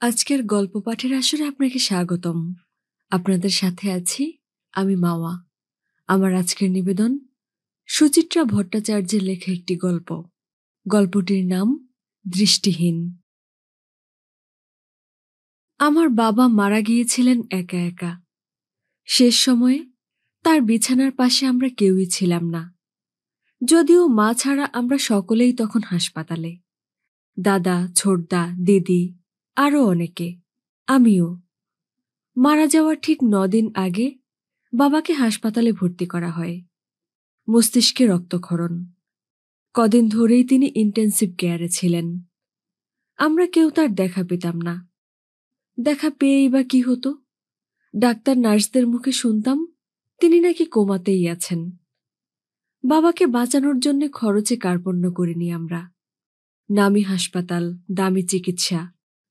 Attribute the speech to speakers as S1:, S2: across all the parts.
S1: আজকের গল্প পাঠের আসরে আপনাকে স্বাগতম। আপনাদের সাথে আছি আমি মাওয়া। আমার আজকের নিবেদন সুচিত্রা ভট্টাচার্যের লেখা একটি গল্প। গল্পটির নাম দৃষ্টিহীন। আমার বাবা মারা গিয়েছিলেন একা একা। শেষ সময়ে তার বিছানার পাশে আমরা কেউই ছিলাম না। যদিও মা ছাড়া আমরা সকলেই তখন হাসপাতালে। দাদা, ছোটদা, দিদি, আরও অনেকে, আমিও। মারা যাওয়ার ঠিক ৯ দিন আগে বাবাকে হাসপাতালে ভর্তি করা হয়। মস্তিষ্কে রক্তক্ষরণ। কদিন ধরেই তিনি ইন্টেন্সিভ কেয়ারে ছিলেন। আমরা কেউ তার দেখা পেতাম না। দেখা পেয়েই বা কি হতো? ডাক্তার নার্সদের মুখে শুনতাম তিনি নাকি কোমাতেই আছেন। বাবাকে বাঁচানোর জন্য খরচে কার্পণ্য করিনি আমরা। নামি হাসপাতাল, দামি চিকিৎসা,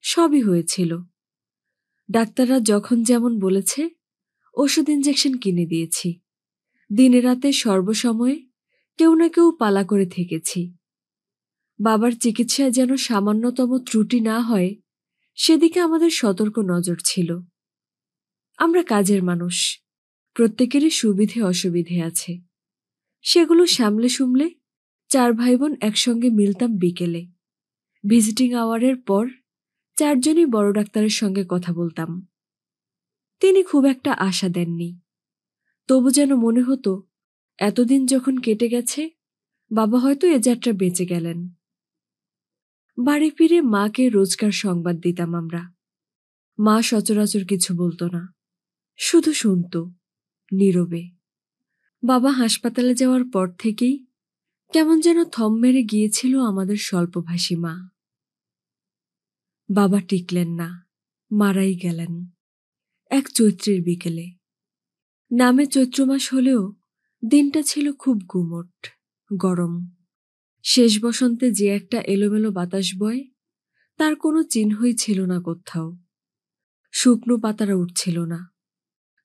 S1: সবই হয়েছিল। ডাক্তাররা যখন যেমন বলেছে ওষুধ ইঞ্জেকশন কিনে দিয়েছি। দিনে রাতে সর্বসময়ে কেউ না কেউ পালা করে থেকেছি। বাবার চিকিৎসায় যেন সামান্যতম ত্রুটি না হয় সেদিকে আমাদের সতর্ক নজর ছিল। আমরা কাজের মানুষ, প্রত্যেকেরই সুবিধে অসুবিধে আছে। সেগুলো সামলে সুমলে 4 ভাই বোন একসঙ্গে মিলতাম বিকেলে। ভিজিটিং আওয়ারের পর 4 জনই বড় ডাক্তারের সঙ্গে কথা বলতাম। তিনি খুব একটা আশা দেননি। তবু যেন মনে হতো এতদিন যখন কেটে গেছে বাবা হয়তো এ যাত্রা বেঁচে গেলেন। বাড়ি ফিরে মাকে রোজকার সংবাদ দিতাম আমরা। মা সচরাচর কিছু বলতো না, শুধু শুনত নীরবে। বাবা হাসপাতালে যাওয়ার পর থেকেই কেমন যেন থম মেরে গিয়েছিল আমাদের স্বল্পভাষী মা। বাবা টিকলেন না, মারাই গেলেন এক চৈত্রের বিকেলে। নামে চৈত্র মাস হলেও দিনটা ছিল খুব গুমোট, গরম। শেষ বসন্তে যে একটা এলোমেলো বাতাস বয় তার কোনো চিহ্নই ছিল না কোথাও। শুকনো পাতারা উঠছিল না।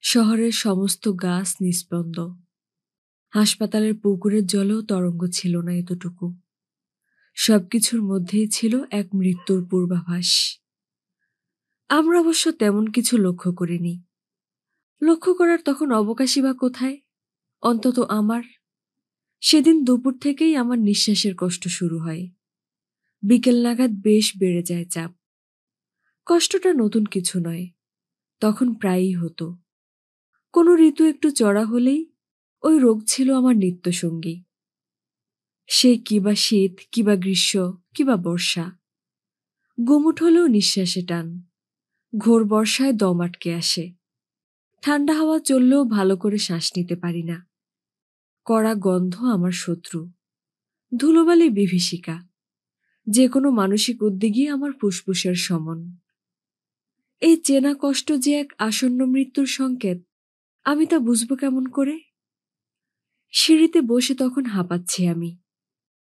S1: শহরের সমস্ত গাছ নিস্পন্দ। হাসপাতালের পুকুরের জলেও তরঙ্গ ছিল না এতটুকু। সবকিছুর মধ্যেই ছিল এক মৃত্যুর পূর্বাভাস। আমরা অবশ্য তেমন কিছু লক্ষ্য করিনি। লক্ষ্য করার তখন অবকাশই বা কোথায়? অন্তত আমার। সেদিন দুপুর থেকেই আমার নিঃশ্বাসের কষ্ট শুরু হয়। বিকেল নাগাদ বেশ বেড়ে যায় চাপ। কষ্টটা নতুন কিছু নয়, তখন প্রায়ই হতো। কোনো ঋতু একটু চড়া হলেই ওই রোগ ছিল আমার নিত্যসঙ্গী। সে কিবা শীত, কিবা গ্রীষ্ম, কিবা বর্ষা। গুমুট হলেও নিঃশ্বাসে টান। ঘোর বর্ষায় দম আটকে আসে। ঠান্ডা হাওয়া চললেও ভালো করে শ্বাস নিতে পারি না। কড়া গন্ধ আমার শত্রু। ধুলোবালি বিভীষিকা। যে কোনো মানসিক উদ্যোগই আমার ফুসফুসের সমন। এই চেনা কষ্ট যে এক আসন্ন মৃত্যুর সংকেত, আমি তা বুঝব কেমন করে? সিঁড়িতে বসে তখন হাঁপাচ্ছি আমি।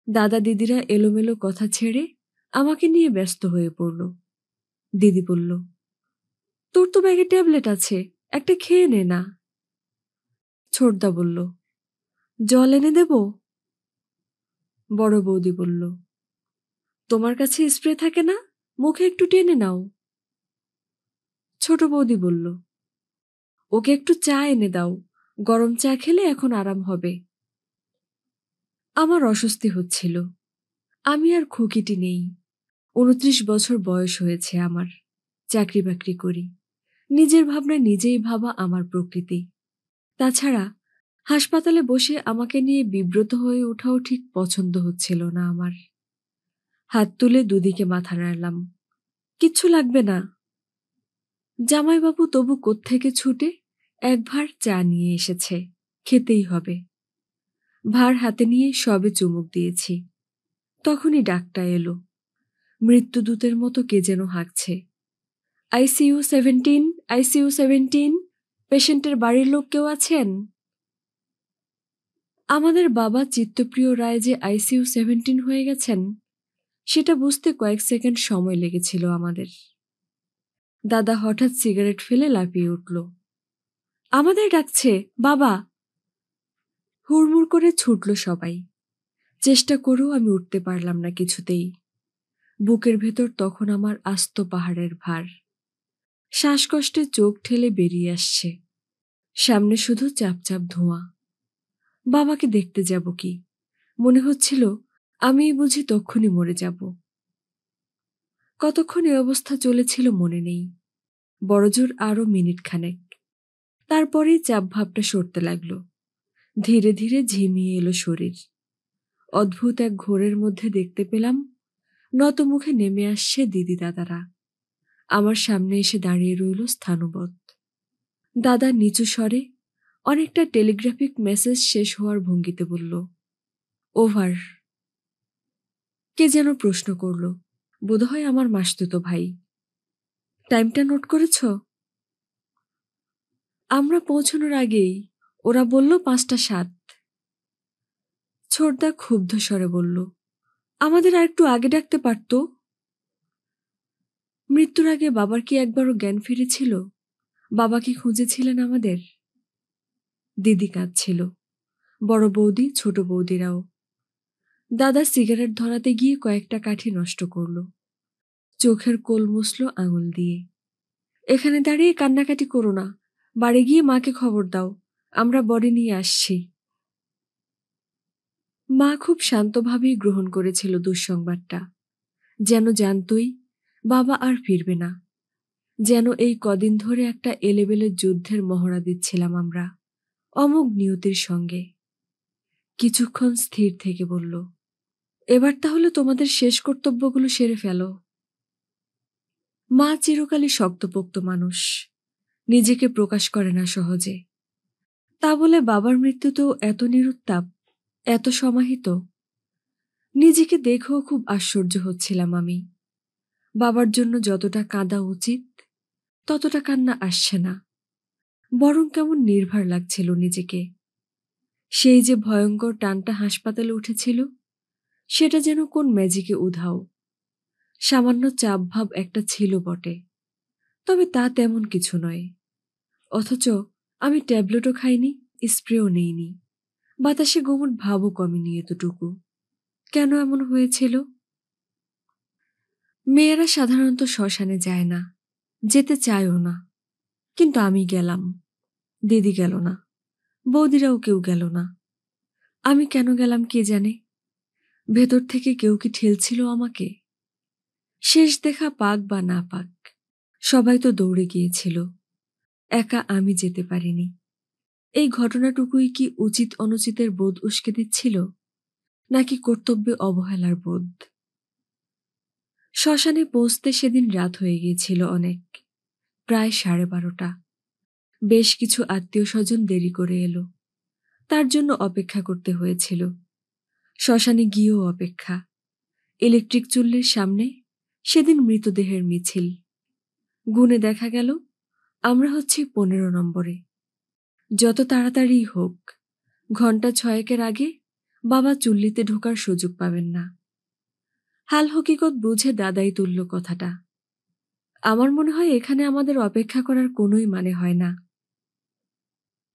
S1: দাদা দিদিরা এলোমেলো কথা ছেড়ে আমাকে নিয়ে ব্যস্ত হয়ে পড়ল। দিদি বলল, তোর তো ব্যাগে ট্যাবলেট আছে, একটা খেয়ে নে না। ছোটদা বলল, জল এনে দেব? বড় বৌদি বলল, তোমার কাছে স্প্রে থাকে না, মুখে একটু টেনে নাও। ছোট বৌদি বলল, ওকে একটু চা এনে দাও, গরম চা খেলে এখন আরাম হবে। আমার অস্বস্তি হচ্ছিল। আমি আর খুকিটি নেই। 29 বছর বয়স হয়েছে আমার। চাকরি বাকরি করি। নিজের ভাবনায় নিজেই ভাবা আমার প্রকৃতি। তাছাড়া হাসপাতালে বসে আমাকে নিয়ে বিব্রত হয়ে ওঠাও ঠিক পছন্দ হচ্ছিল না আমার। হাত তুলে দুদিকে মাথা নাড়লাম। কিচ্ছু লাগবে না। জামাইবাবু তবু কোত্থেকে ছুটে এক ভাঁড় চা নিয়ে এসেছে, খেতেই হবে। ভাঁড় হাতে নিয়ে সবে চুমুক দিয়েছি, তখনই ডাকটা এলো। মৃত্যুদূতের মতো কে যেন হাঁকছে, ICU 17, ICU 17, পেশেন্টের বাড়ির লোক কেউ আছেন? আমাদের বাবা চিত্তপ্রিয় রায় যে ICU 17 হয়ে গেছেন সেটা বুঝতে কয়েক সেকেন্ড সময় লেগেছিল আমাদের। দাদা হঠাৎ সিগারেট ফেলে লাফিয়ে উঠল, আমাদের ডাকছে বাবা। হুড়মুড় করে ছুটল সবাই। চেষ্টা করেও আমি উঠতে পারলাম না কিছুতেই। বুকের ভেতর তখন আমার আস্ত পাহাড়ের ভার। শ্বাসকষ্টে চোখ ঠেলে বেরিয়ে আসছে। সামনে শুধু চাপ চাপ ধোঁয়া। বাবাকে দেখতে যাব কি? মনে হচ্ছিল আমিই বুঝি তক্ষুনি মরে যাব। কতক্ষণ এ অবস্থা চলেছিল মনে নেই, বড়জোর আরো মিনিট খানেক। তারপরেই চাপ ভাবটা সরতে লাগলো। ধীরে ধীরে ঝিমিয়ে এলো শরীর। অদ্ভুত এক ঘোরের মধ্যে দেখতে পেলাম নত মুখে নেমে আসছে দিদি দাদারা। আমার সামনে এসে দাঁড়িয়ে রইল স্থানবৎ। দাদা নিচু স্বরে অনেকটা টেলিগ্রাফিক মেসেজ শেষ হওয়ার ভঙ্গিতে বলল, ওভার। কে যেন প্রশ্ন করল, বোধহয় আমার মাসতুতো ভাই। টাইমটা নোট করেছ? আমরা পৌঁছানোর আগেই ওরা বলল 5:07। ছোটদা ক্ষুব্ধ স্বরে বলল, আমাদের আর একটু আগে ডাকতে পারতো। মৃত্যুর আগে বাবার কি একবারও জ্ঞান ফিরেছিল? বাবা কি খুঁজেছিলেন আমাদের? দিদি কাঁদছিল, বড় বৌদি, ছোট বৌদিরাও। দাদা সিগারেট ধরাতে গিয়ে কয়েকটা কাঠি নষ্ট করল। চোখের কোল মুছল আঙুল দিয়ে। এখানে দাঁড়িয়ে কান্নাকাটি করো না, বাড়ি গিয়ে মাকে খবর দাও, আমরা বডি নিয়ে আসছি। মা খুব শান্তভাবেই গ্রহণ করেছিল দুঃসংবাদটা। যেন জানতই বাবা আর ফিরবে না। যেন এই কদিন ধরে একটা এলেবেলে যুদ্ধের মহড়া দিচ্ছিলাম আমরা, অমোঘ নিয়তির সঙ্গে। কিছুক্ষণ স্থির থেকে বলল, এবার তাহলে তোমাদের শেষ কর্তব্যগুলো সেরে ফেলো। মা চিরকালই শক্তপোক্ত মানুষ, নিজেকে প্রকাশ করে না সহজে। তা বলে বাবার মৃত্যুতেও এত নিরুত্তাপ, এত সমাহিত। নিজেকে দেখেও খুব আশ্চর্য হচ্ছিলাম আমি। বাবার জন্য যতটা কাঁদা উচিত ততটা কান্না আসছে না, বরং কেমন নির্ভার লাগছিল নিজেকে। সেই যে ভয়ঙ্কর টানটা হাসপাতালে উঠেছিল, সেটা যেন কোন ম্যাজিকে উধাও। সামান্য চাপ ভাব একটা ছিল বটে, তবে তা তেমন কিছু নয়। অথচ আমি ট্যাবলেটও খাইনি, স্প্রেও নেইনি, বাতাসে গোমট ভাবও কমেনি এতটুকু। কেন এমন হয়েছিল? মেয়েরা সাধারণত শ্মশানে যায় না, যেতে চায়ও না, কিন্তু আমি গেলাম। দিদি গেল না, বৌদিরাও কেউ গেল না। আমি কেন গেলাম কে জানে। ভেতর থেকে কেউ কি ঠেলছিল আমাকে? শেষ দেখা পাক বা না পাক, সবাই তো দৌড়ে গিয়েছিল, একা আমি যেতে পারিনি। এই ঘটনাটুকুই কি উচিত অনুচিতের বোধ উস্কে দিচ্ছিল, নাকি কর্তব্যে অবহেলার বোধ? শ্মশানে পৌঁছতে সেদিন রাত হয়ে গিয়েছিল অনেক, প্রায় 12:30। বেশ কিছু আত্মীয় স্বজন দেরি করে এলো, তার জন্য অপেক্ষা করতে হয়েছিল। শ্মশানে গিয়েও অপেক্ষা। ইলেকট্রিক চুল্লির সামনে সেদিন মৃতদেহের মিছিল। গুণে দেখা গেল আমরা হচ্ছি 15 নম্বরে। যত তাড়াতাড়ি হোক, ঘন্টা 6 আগে বাবা চুল্লিতে ঢোকার সুযোগ পাবেন না। হাল হকিকত বুঝে দাদাই তুলল কথাটা। আমার মনে হয় এখানে আমাদের অপেক্ষা করার কোনোই মানে হয় না।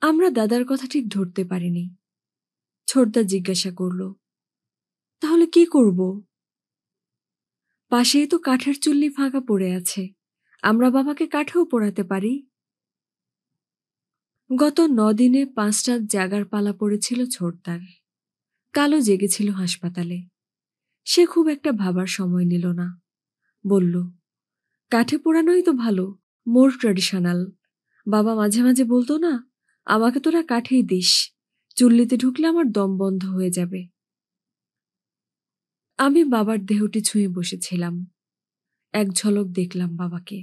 S1: আমরা দাদার কথা ঠিক ধরতে পারিনি। ছোটদা জিজ্ঞাসা করল, তাহলে কি করব? পাশেই তো কাঠের চুল্লি ফাঁকা পড়ে আছে, আমরা বাবাকে কাঠেও পোড়াতে পারি। গত 9 দিনে 5 রাত জাগার পালা পড়েছিল ছোটদার। কালো জেগেছিল হাসপাতালে। সে খুব একটা ভাবার সময় নিল না, বলল, কাঠে পোড়ানোই তো ভালো, মোর ট্র্যাডিশনাল। বাবা মাঝে মাঝে বলতো না, আমাকে তোরা কাঠেই দিস, চুল্লিতে ঢুকলে আমার দম বন্ধ হয়ে যাবে। আমি বাবার দেহটি ছুঁয়ে বসেছিলাম। এক ঝলক দেখলাম বাবাকে।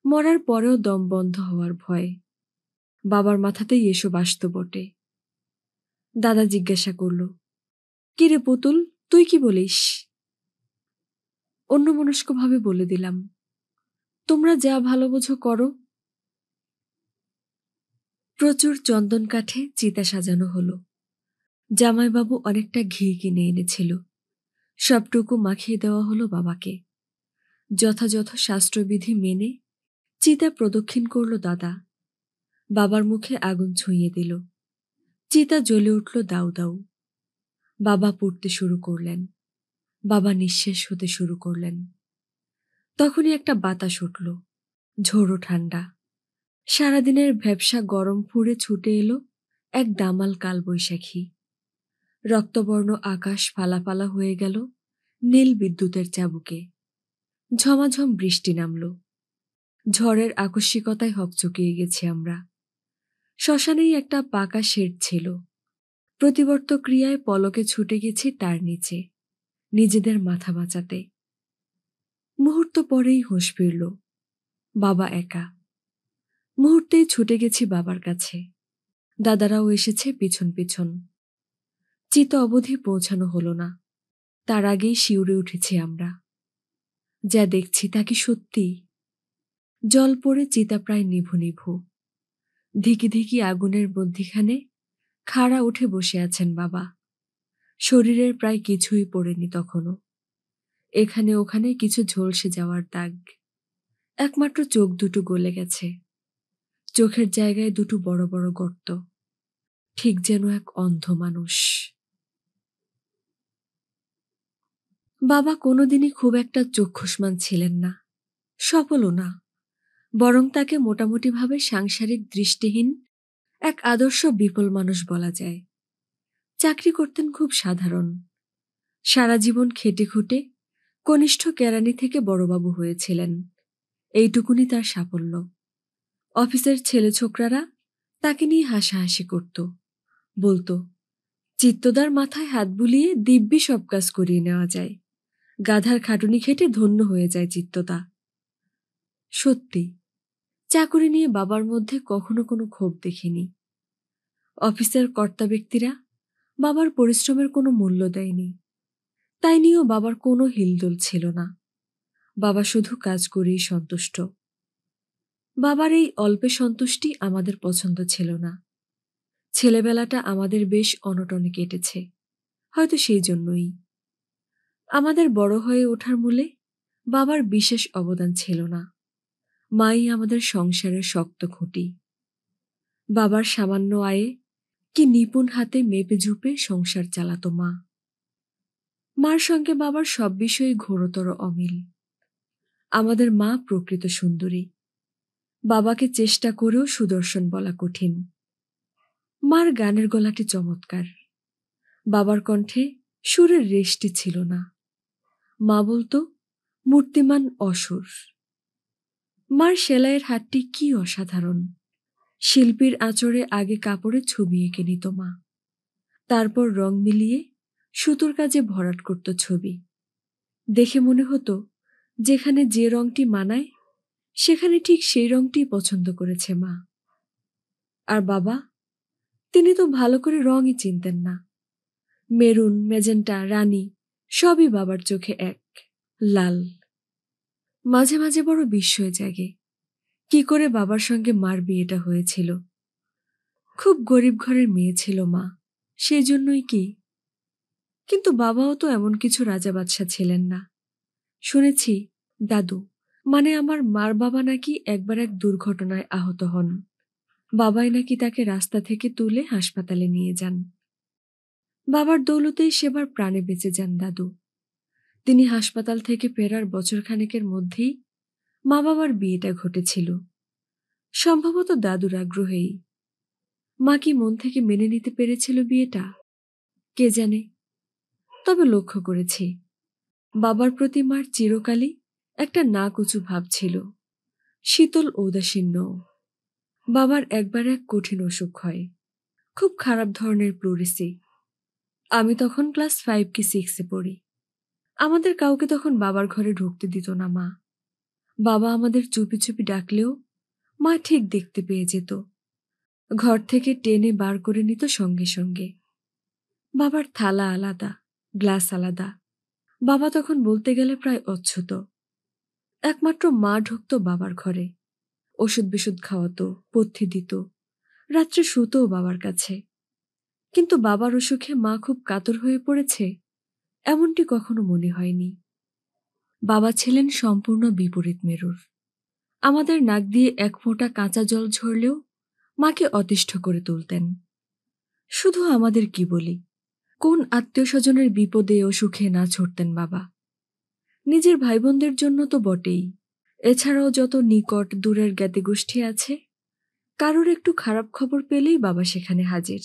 S1: মরার পরেও দম বন্ধ হওয়ার ভয়। বাবার মাথাতেই এসব আসত বটে। দাদা জিজ্ঞাসা করল, কিরে পুতুল, তুই কি বলিস? অন্যমনস্কভাবে বলে দিলাম, তোমরা যা ভালো বোঝো করো। প্রচুর চন্দন কাঠে চিতা সাজানো হলো। জামাইবাবু অনেকটা ঘি কিনে এনেছিল, সবটুকু মাখিয়ে দেওয়া হলো বাবাকে। যথাযথ শাস্ত্রবিধি মেনে চিতা প্রদক্ষিণ করল দাদা। বাবার মুখে আগুন ছুঁয়ে দিল। চিতা জ্বলে উঠল দাউ দাউ। বাবা পুড়তে শুরু করলেন। বাবা নিঃশেষ হতে শুরু করলেন। তখনই একটা বাতাস উঠল, ঝোড়ো ঠান্ডা। সারাদিনের ভ্যাপসা গরম ফুঁড়ে ছুটে এলো এক দামাল কালবৈশাখী। রক্তবর্ণ আকাশ ফালা হয়ে গেল নীল বিদ্যুতের চাবুকে। ঝমাঝম বৃষ্টি নামল। ঝড়ের আকস্মিকতায় হকচকিয়ে গেছি আমরা। শ্মশানেই একটা পাকা শেড ছিল। প্রতিবর্ত ক্রিয়ায় পলকে ছুটে গেছি তার নিচে, নিজেদের মাথা বাঁচাতে। মুহূর্ত পরেই হুঁশ ফিরল। বাবা একা। মুহূর্তেই ছুটে গেছি বাবার কাছে। দাদারাও এসেছে পিছন পিছন। চিত অবধি পৌঁছানো হলো না, তার আগেই শিউরে উঠেছি আমরা। যা দেখছি তা কি সত্যি? জল পড়ে চিতা প্রায় নিভু নিভু। ধিকি ধিকি আগুনের মধ্যিখানে খাড়া উঠে বসে আছেন বাবা। শরীরের প্রায় কিছুই পড়েনি তখনও। এখানে ওখানে কিছু ঝলসে যাওয়ার দাগ। একমাত্র চোখ দুটো গলে গেছে। চোখের জায়গায় দুটো বড় বড় গর্ত, ঠিক যেন এক অন্ধ মানুষ। বাবা কোনোদিনই খুব একটা চক্ষুষ্মান ছিলেন না, সফলও না। বরং তাকে মোটামুটিভাবে সাংসারিক দৃষ্টিহীন এক আদর্শ বিফল মানুষ বলা যায়। চাকরি করতেন খুব সাধারণ। সারা জীবন খেটে খুঁটে কনিষ্ঠ কেরানি থেকে বড়বাবু হয়েছিলেন, এইটুকুনি তার সাফল্য। অফিসের ছেলে ছোকরারা তাকে নিয়ে হাসাহাসি করত, বলতো, চিত্তদার মাথায় হাত বুলিয়ে দিব্যি সব কাজ করিয়ে নেওয়া যায়। গাধার খাটুনি খেটে ধন্য হয়ে যায় চিত্তদা। সত্যি, চাকুরি নিয়ে বাবার মধ্যে কখনো কোনো ক্ষোভ দেখিনি। অফিসের কর্তা ব্যক্তিরা বাবার পরিশ্রমের কোনো মূল্য দেয়নি, তাই নিয়েও বাবার কোনো হিলদোল ছিল না। বাবা শুধু কাজ করেই সন্তুষ্ট। বাবার এই অল্পে সন্তুষ্টি আমাদের পছন্দ ছিল না। ছেলেবেলাটা আমাদের বেশ অনটনে কেটেছে, হয়তো সেই জন্যই। আমাদের বড় হয়ে ওঠার মূলে বাবার বিশেষ অবদান ছিল না। মাই আমাদের সংসারের শক্ত খুঁটি। বাবার সামান্য আয়ে কি নিপুণ হাতে মেপে ঝুপে সংসার চালাতো মা। মার সঙ্গে বাবার সব বিষয়ে ঘোরতর অমিল। আমাদের মা প্রকৃত সুন্দরী। বাবাকে চেষ্টা করেও সুদর্শন বলা কঠিন। মার গানের গলাটি চমৎকার। বাবার কণ্ঠে সুরের রেশটি ছিল না। মা বলতো, মূর্তিমান অসুর। মার সেলাইয়ের হাতটি কি অসাধারণ। শিল্পীর আঁচড়ে আগে কাপড়ে ছবি এঁকে নিত মা, তারপর রং মিলিয়ে সুতোর কাজে ভরাট করত ছবি। দেখে মনে হতো যেখানে যে রংটি মানায় সেখানে ঠিক সেই রংটি পছন্দ করেছে মা। আর বাবা, তিনি তো ভালো করে রঙই চিনতেন না। মেরুন, মেজেন্টা, রানী সবই বাবার চোখে এক, লাল। মাঝে মাঝে বড় বিস্ময় জাগে, কি করে বাবার সঙ্গে মার বিয়েটা হয়েছিল। খুব গরিব ঘরের মেয়ে ছিল মা, সেই জন্যই কি? কিন্তু বাবাও তো এমন কিছু রাজা বাদশা ছিলেন না। শুনেছি দাদু, মানে আমার মার বাবা নাকি একবার এক দুর্ঘটনায় আহত হন। বাবাই নাকি তাকে রাস্তা থেকে তুলে হাসপাতালে নিয়ে যান। বাবার দৌলতেই সেবার প্রাণে বেঁচে যান দাদু। তিনি হাসপাতাল থেকে ফেরার বছরখানেকের মধ্যেই মা বাবার বিয়েটা ঘটেছিল, সম্ভবত দাদুর আগ্রহেই। মা কি মন থেকে মেনে নিতে পেরেছিল বিয়েটা, কে জানে। তবে লক্ষ্য করেছি বাবার প্রতি মার চিরকালই একটা নাকুচু ভাব ছিল, শীতল ঔদাসীন্য। বাবার একবার এক কঠিন অসুখ হয়, খুব খারাপ ধরনের প্লুরিসি। আমি তখন ক্লাস 5 কি 6-এ পড়ি। আমাদের কাউকে তখন বাবার ঘরে ঢুকতে দিত না মা। বাবা আমাদের চুপি চুপি ডাকলেও মা ঠিক দেখতে পেয়ে যেত, ঘর থেকে টেনে বার করে নিত সঙ্গে সঙ্গে। বাবার থালা আলাদা, গ্লাস আলাদা। বাবা তখন বলতে গেলে প্রায় অচ্ছুত। একমাত্র মা ঢুকতো বাবার ঘরে, ওষুধ বিশুধ খাওয়াতো, পথ্যি দিত, রাত্রে শুতোও বাবার কাছে। কিন্তু বাবার অসুখে মা খুব কাতর হয়ে পড়েছে এমনটি কখনো মনে হয়নি। বাবা ছিলেন সম্পূর্ণ বিপরীত মেরুর। আমাদের নাক দিয়ে এক ফোঁটা কাঁচা জল ঝরলেও মাকে অতিষ্ঠ করে তুলতেন। শুধু আমাদের কি বলি, কোন আত্মীয় স্বজনের বিপদে ও সুখে না ছুটতেন বাবা। নিজের ভাই বোনদের জন্য তো বটেই, এছাড়াও যত নিকট দূরের জ্ঞাতিগোষ্ঠী আছে, কারোর একটু খারাপ খবর পেলেই বাবা সেখানে হাজির।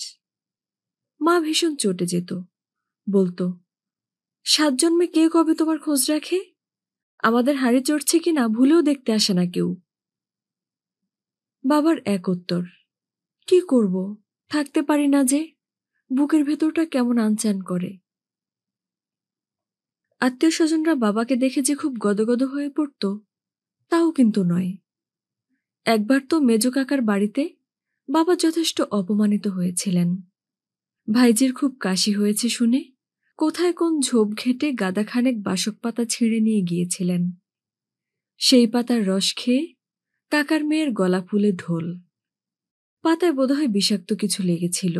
S1: মা ভীষণ চটে যেত, বলতো, 7 জন্মে কে কবে তোমার খোঁজ রাখে? আমাদের হাড়ে চড়ছে কিনা ভুলেও দেখতে আসে না কেউ। বাবার এক উত্তর, কি করব, থাকতে পারি না যে। বুকের ভেতরটা কেমন আনচান করে। আত্মীয় স্বজনরা বাবাকে দেখে যে খুব গদগদ হয়ে পড়ত, তাও কিন্তু নয়। একবার তো মেজ কাকার বাড়িতে বাবা যথেষ্ট অপমানিত হয়েছিলেন। ভাইজির খুব কাশি হয়েছে শুনে কোথায় কোন ঝোপ ঘেটে গাদাখানেক বাসক পাতা ছিঁড়ে নিয়ে গিয়েছিলেন। সেই পাতার রস খেয়ে কাকার মেয়ের গলা ফুলে ঢোল। পাতায় বোধহয় বিষাক্ত কিছু লেগেছিল।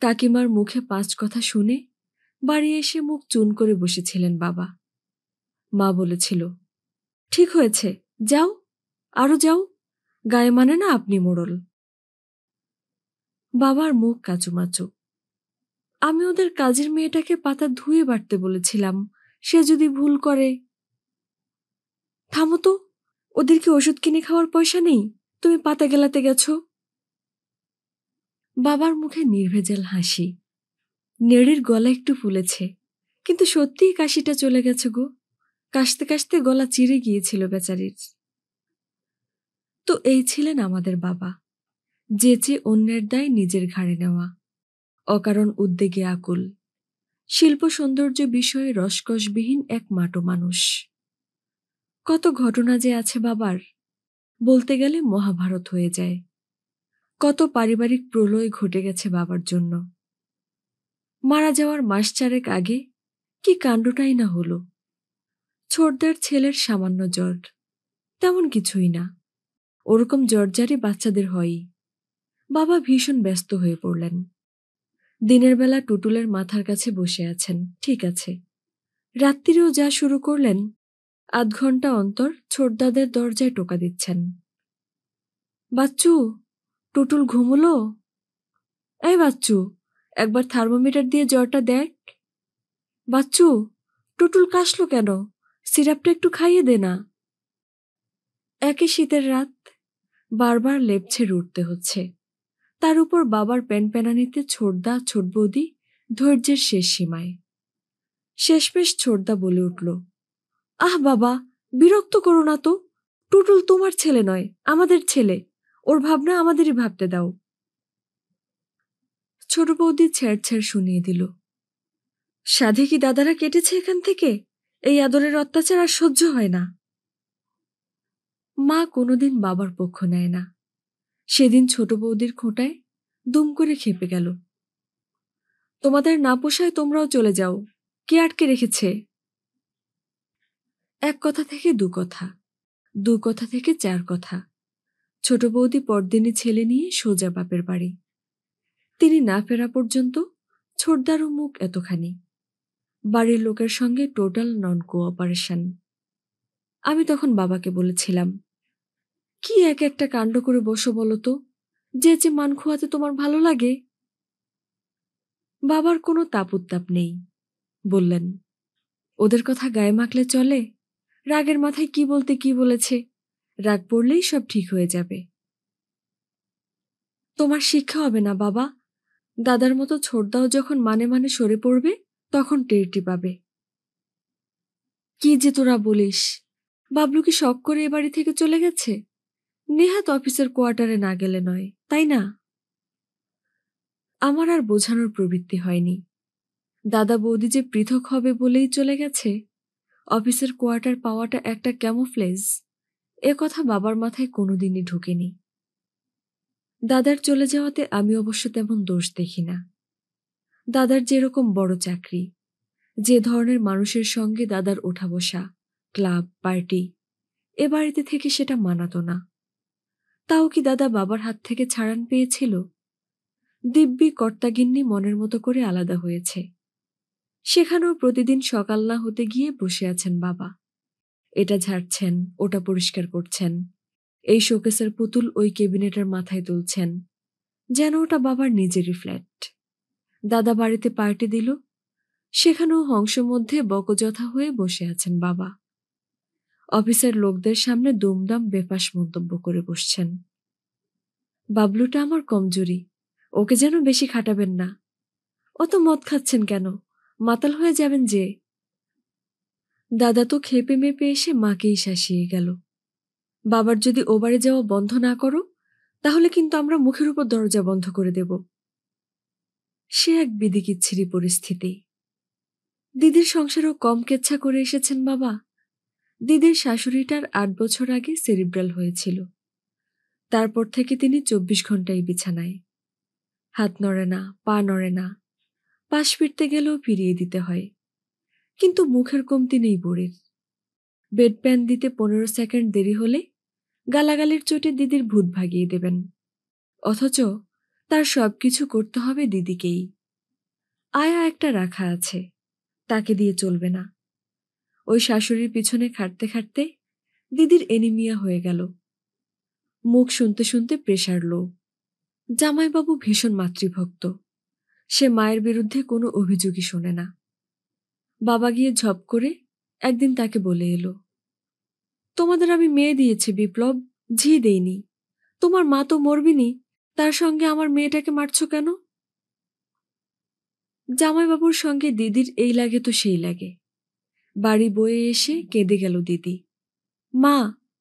S1: কাকিমার মুখে 5 কথা শুনে বাড়ি এসে মুখ চুন করে বসেছিলেন বাবা। মা বলেছিল, ঠিক হয়েছে, যাও, আরো যাও, গায়ে মানে না আপনি মোড়ল। বাবার মুখ কাচুমাচু। আমি ওদের কাজের মেয়েটাকে পাতা ধুয়ে বাটতে বলেছিলাম, সে যদি ভুল করে। থামো তো, ওদের কি ওষুধ কিনে খাওয়ার পয়সা নেই? তুমি পাতা গেলাতে গেছো। বাবার মুখে নির্ভেজাল হাসি। নেড়ির গলা একটু ফুলেছে, কিন্তু সত্যিই কাশিটা চলে গেছে গো। কাশতে কাশতে গলা চিরে গিয়েছিল বেচারির। তো এই ছিলেন আমাদের বাবা, যেচে অন্যের দায় নিজের ঘাড়ে নেওয়া, অকারণ উদ্বেগে আকুল, শিল্প সৌন্দর্য বিষয়ে রসকসবিহীন এক মাটো মানুষ। কত ঘটনা যে আছে বাবার, বলতে গেলে মহাভারত হয়ে যায়। কত পারিবারিক প্রলয় ঘটে গেছে বাবার জন্য। মারা যাওয়ার মাস 4 আগে কি কাণ্ডটাই না হলো। ছোটদার ছেলের সামান্য জ্বর, তেমন কিছুই না, ওরকম জ্বরজারি বাচ্চাদের হয়ই। বাবা ভীষণ ব্যস্ত হয়ে পড়লেন। দিনের বেলা টুটুলের মাথার কাছে বসে আছেন, ঠিক আছে, রাত্রিরেও যা শুরু করলেন, আধ ঘন্টা অন্তর ছোটদাদের দরজায় টোকা দিচ্ছেন। বাচ্চু, টুটুল ঘুমুলো? এই বাচ্চু, একবার থার্মোমিটার দিয়ে জ্বরটা দেখ। বাচ্চু, টুটুল কাশলো কেন? সিরাপটা একটু খাইয়ে দে না। একই শীতের রাত, বারবার লেপ ছেড়ে উঠতে হচ্ছে। তার উপর বাবার প্যানপ্যানানিতে ছোটদা ছোট বৌদি ধৈর্যের শেষ সীমায়। শেষমেশ ছোটদা বলে উঠল, আহ বাবা, বিরক্ত করো না তো। টুটুল তোমার ছেলে নয়, আমাদের ছেলে। ওর ভাবনা আমাদেরই ভাবতে দাও। ছোট বৌদি ছ্যাড় শুনিয়ে দিল, সাধে কি দাদারা কেটেছে এখান থেকে? এই আদরের অত্যাচার আর সহ্য হয় না। মা কোনোদিন বাবার পক্ষ নেয় না। সেদিন ছোট বৌদির খোঁটায় দুম করে খেপে গেল। তোমাদের না পোষায় তোমরাও চলে যাও, কে আটকে রেখেছে? এক কথা থেকে 2 কথা, 2 কথা থেকে 4 কথা। ছোট বৌদি পরদিনই ছেলে নিয়ে সোজা বাপের বাড়ি। তিনি না ফেরা পর্যন্ত ছোটদারও মুখ এতখানি। বাড়ির লোকের সঙ্গে টোটাল নন কোঅপারেশন। আমি তখন বাবাকে বলেছিলাম, কি এক একটা কাণ্ড করে বসো বলো তো, যে মান খোয়াতে তোমার ভালো লাগে? বাবার কোনো তাপ নেই। বললেন, ওদের কথা গায়ে মাখলে চলে? রাগের মাথায় কি বলতে কি বলেছে, রাগ পড়লেই সব ঠিক হয়ে যাবে। তোমার শিক্ষা হবে না বাবা। দাদার মতো ছোটদাও যখন মানে মানে সরে পড়বে, তখন টেরটি পাবে। কি যে তোরা বলিস, বাবলু কি শখ করে এ বাড়ি থেকে চলে গেছে? নেহাত অফিসের কোয়ার্টারে না গেলে নয়, তাই না? আমার আর বোঝানোর প্রবৃত্তি হয়নি। দাদা বৌদি যে পৃথক হবে বলেই চলে গেছে, অফিসের কোয়ার্টার পাওয়াটা একটা ক্যামোফ্লেজ, এ কথা বাবার মাথায় কোনোদিনই ঢুকেনি। দাদার চলে যাওয়াতে আমি অবশ্য তেমন দোষ দেখি না। দাদার যেরকম বড় চাকরি, যে ধরনের মানুষের সঙ্গে দাদার ওঠা বসা, ক্লাব পার্টি, এ বাড়িতে থেকে সেটা মানাতো না। তাও কি দাদা বাবার হাত থেকে ছাড়ান পেয়েছিল? দিব্যি কর্তাগিন্নি মনের মতো করে আলাদা হয়েছে। সেখানেও প্রতিদিন সকাল না হতে গিয়ে বসে আছেন বাবা। এটা ঝাড়ছেন, ওটা পরিষ্কার করছেন, এই শোকেসের পুতুল ওই ক্যাবিনেটের মাথায় তুলছেন, যেন ওটা বাবার নিজেরই ফ্ল্যাট। দাদা বাড়িতে পার্টি দিল, সেখানেও হংসের মধ্যে বকজথা হয়ে বসে আছেন বাবা। অফিসের লোকদের সামনে দুমদাম বেফাঁস মন্তব্য করে বসছেন। বাবলুটা আমার কমজোরি, ওকে যেন বেশি খাটাবেন না। অত মদ খাচ্ছেন কেন, মাতাল হয়ে যাবেন যে। দাদা তো খেপে মেপে এসে মাকেই শাসিয়ে গেল, বাবার যদি ও বাড়ি যাওয়া বন্ধ না করো তাহলে কিন্তু আমরা মুখের উপর দরজা বন্ধ করে দেব। সে এক বিদিকিচ্ছিরি পরিস্থিতি। দিদির সংসারও কম কেচ্ছা করে এসেছেন বাবা। দিদির শাশুড়িটার 8 বছর আগে সেরিব্রাল হয়েছিল। তারপর থেকে তিনি 24 ঘন্টাই বিছানায়। হাত নড়ে না, পা নড়ে না, পাশ ফিরতে গেলেও ফিরিয়ে দিতে হয়। কিন্তু মুখের কমতি নেই বুড়ির। বেড প্যান দিতে 15 সেকেন্ড দেরি হলে গালাগালির চোটে দিদির ভূত ভাগিয়ে দেবেন, অথচ তার সবকিছু করতে হবে দিদিকেই। আয়া একটা রাখা আছে, তাকে দিয়ে চলবে না। ওই শাশুড়ির পিছনে খাটতে খাটতে দিদির এনিমিয়া হয়ে গেল। মুখ শুনতে শুনতে প্রেশার লো। জামাইবাবু ভীষণ মাতৃভক্ত, সে মায়ের বিরুদ্ধে কোনো অভিযোগই শোনে না। বাবা গিয়ে ঝপ করে একদিন তাকে বলে এলো, তোমাদের আমি মেয়ে দিয়েছি বিপ্লব, ঝি দেইনি। তোমার মা তো মরবিনি, তার সঙ্গে আমার মেয়েটাকে মারছ কেন? জামাইবাবুর সঙ্গে দিদির এই লাগে তো সেই লাগে। বাড়ি বয়ে এসে কেঁদে গেল দিদি। মা,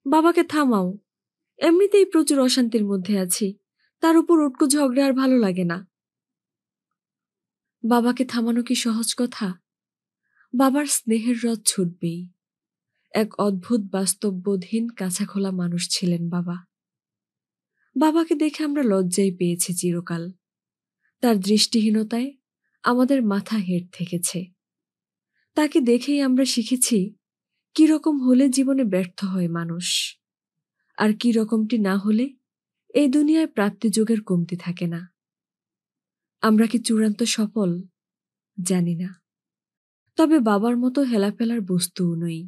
S1: বাবাকে থামাও, এমনিতেই প্রচুর অশান্তির মধ্যে আছি, তার উপর উটকো ঝগড়া আর ভালো লাগে না। বাবাকে থামানো কি সহজ কথা? বাবার স্নেহের রথ ছুটবেই। এক অদ্ভুত বাস্তববোধহীন কাছাখোলা মানুষ ছিলেন বাবা। বাবাকে দেখে আমরা লজ্জাই পেয়েছি চিরকাল। তার দৃষ্টিহীনতায় আমাদের মাথা হেঁট থেকেছে। তাকে দেখেই আমরা শিখেছি কিরকম হলে জীবনে ব্যর্থ হয় মানুষ, আর কি রকমটি না হলে এই দুনিয়ায় প্রাপ্তিযোগের কমতি থাকে না। আমরা কি চূড়ান্ত সফল? জানি না, তবে বাবার মতো হেলাফেলার বস্তুও নই।